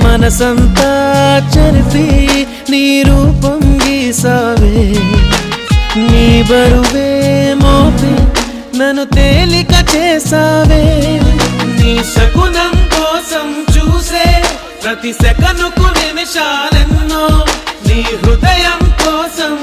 మనసంతా చెరిపి నీ రూపం గీసావే నీ బరువే మోపి నన్ను తేలిక చేసావే నీ శకునం కోసం చూసే ప్రతి సెకనుకు నిమిషాలెన్నో నీ హృదయం కోసం